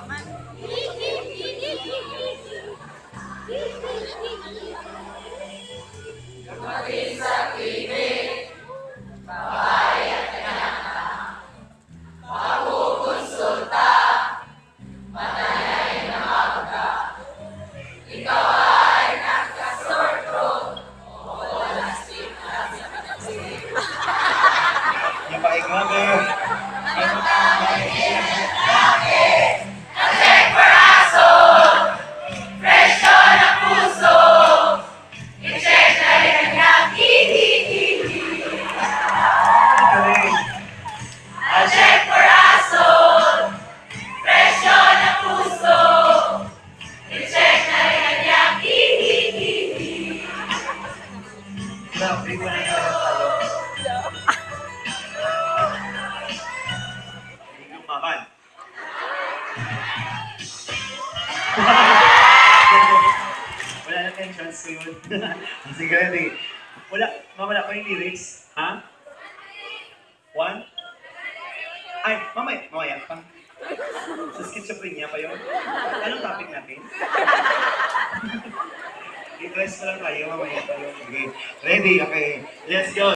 Yung paig mo, girl. Grabe, wala na tayo. Lumaban. Wala na tayong chance ko yun. Sige, ready. Wala pa yung lyrics. Ha? One? Ay, mamaya pa. Sa schizophrenia pa yun. Anong topic natin? I-press ko lang tayo, mamaya pa yun. Okay. Ready? Okay. Let's go.